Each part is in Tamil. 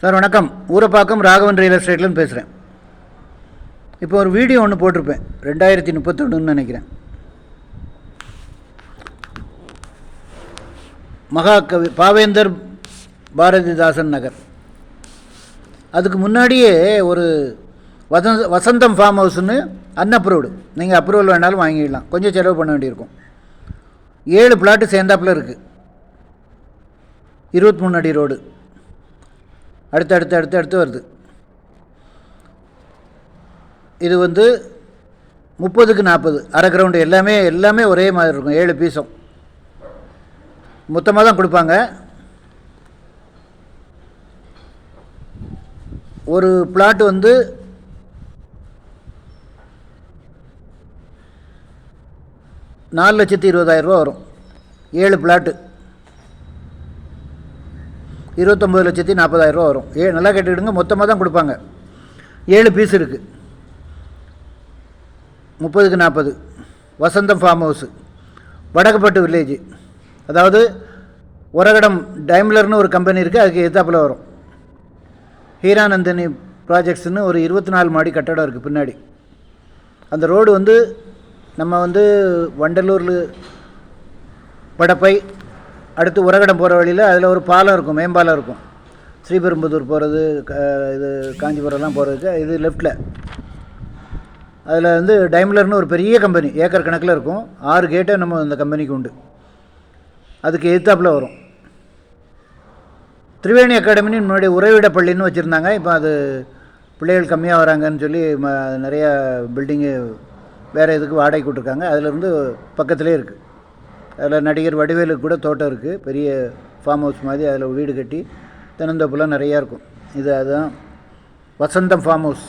சார் வணக்கம். ஊரப்பாக்கம் ராகவன் ரியல் எஸ்டேட்லேருந்து பேசுகிறேன். இப்போ ஒரு வீடியோ ஒன்று போட்டிருப்பேன் 2031 நினைக்கிறேன். மகாகவி பாவேந்தர் பாரதிதாசன் நகர். அதுக்கு முன்னாடியே ஒரு வசந்தம் ஃபார்ம் ஹவுஸ்னு அன்அப்ரூவ்டு, நீங்கள் அப்ரூவல் வேணாலும் வாங்கிடலாம், கொஞ்சம் செலவு பண்ண வேண்டியிருக்கும். 7 பிளாட்டு சேர்ந்தாப்பில் இருக்குது. 23 அடி ரோடு, அடுத்து வருது. இது 30க்கு 40 அரை கிரவுண்டு, எல்லாமே ஒரே மாதிரி இருக்கும். 7 பீஸும் மொத்தமாக தான் கொடுப்பாங்க. ஒரு பிளாட் 4,20,000 ரூபா வரும். 7 பிளாட்டு 29,40,000 ரூபா வரும். நல்லா கேட்டுக்கிடுங்க, மொத்தமாக தான் கொடுப்பாங்க. 7 பீஸ் இருக்குது. 30க்கு 40 வசந்தம் ஃபார்ம் ஹவுஸு, வடக்குப்பட்டு வில்லேஜ். அதாவது உரகடம் டைம்லர்னு ஒரு கம்பெனி இருக்குது, அதுக்கு எதிர்த்தாப்பில் வரும். ஹீராநந்தினி ப்ராஜெக்ட்ஸ்னு ஒரு 24 மாடி கட்டடம் இருக்குது பின்னாடி. அந்த ரோடு நம்ம வண்டலூரில் படப்பை அடுத்து உரகடம் போகிற வழியில் அதில் ஒரு பாலம் இருக்கும், மேம்பாலம் இருக்கும். ஸ்ரீபெரும்புதூர் போகிறது, இது காஞ்சிபுரம்லாம் போகிறதுக்கு இது லெஃப்டில். அதில் டைம்லர்னு ஒரு பெரிய கம்பெனி, ஏக்கர் கணக்கில் இருக்கும். 6 கேட்டே நம்ம அந்த கம்பெனிக்கு உண்டு. அதுக்கு எதிர்த்தாப்பில் வரும். திரிவேணி அகாடமின்னு முன்னாடி உறைவிட பள்ளின்னு வச்சுருந்தாங்க. இப்போ அது பிள்ளைகள் கம்மியாக வராங்கன்னு சொல்லி நிறையா பில்டிங்கு வேறு இதுக்கு வாடகைக்கு விட்ருக்காங்க. அதிலேருந்து பக்கத்துலேயே இருக்குது. அதில் நடிகர் வடிவேலுக்கு கூட தோட்டம் இருக்குது, பெரிய ஃபார்ம் ஹவுஸ் மாதிரி. அதில் வீடு கட்டி தென்னந்தோப்புலாம் நிறையா இருக்கும். அதுதான் வசந்தம் ஃபார்ம் ஹவுஸ்.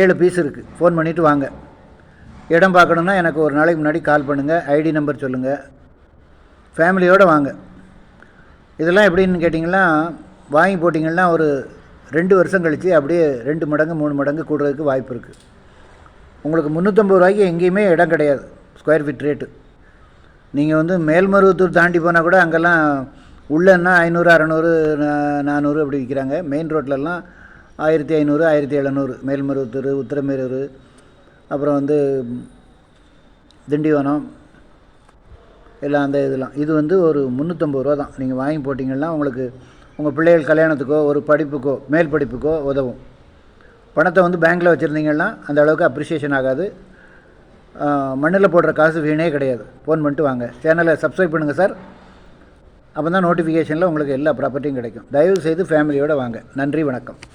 7 பீஸ் இருக்குது. ஃபோன் பண்ணிவிட்டு வாங்க. இடம் பார்க்கணுன்னா எனக்கு ஒரு நாளைக்கு முன்னாடி கால் பண்ணுங்கள், ஐடி நம்பர் சொல்லுங்கள், ஃபேமிலியோடு வாங்க. இதெல்லாம் எப்படின்னு கேட்டிங்கன்னா, வாங்கி போட்டிங்கன்னா ஒரு 2 வருஷம் கழித்து அப்படியே 2 மடங்கு 3 மடங்கு கூடுறதுக்கு வாய்ப்பு இருக்குது. உங்களுக்கு 350 ரூபாய்க்கு எங்கேயுமே இடம் கிடையாது, ஸ்கொயர் ஃபீட் ரேட்டு. நீங்கள் மேல்மருவத்தூர் தாண்டி போனால் கூட அங்கெல்லாம் உள்ளன்னா 500, 600, 400 அப்படி விற்கிறாங்க. மெயின் ரோட்லலாம் 1500, 1700. மேல்மருவத்தூர், உத்திரமேரூர், அப்புறம் திண்டிவனம் எல்லாம் அந்த இதெல்லாம். இது ஒரு 350 ரூபா தான். நீங்கள் வாங்கி போட்டிங்கன்னா உங்களுக்கு உங்கள் பிள்ளைகள் கல்யாணத்துக்கோ ஒரு படிப்புக்கோ மேல் படிப்புக்கோ உதவும். பணத்தை பேங்க்கில் வச்சுருந்தீங்கன்னா அந்த அளவுக்கு அப்ரிஷியேஷன் ஆகாது. மண்ணில் போடுற காசு வீணே கிடையாது. ஃபோன் பண்ணிட்டு வாங்க. சேனலை சப்ஸ்கிரைப் பண்ணுங்கள் சார். அப்போ தான் நோட்டிஃபிகேஷனில் உங்களுக்கு எல்லா ப்ராப்பர்ட்டியும் கிடைக்கும். தயவு செய்து ஃபேமிலியோடு வாங்க. நன்றி, வணக்கம்.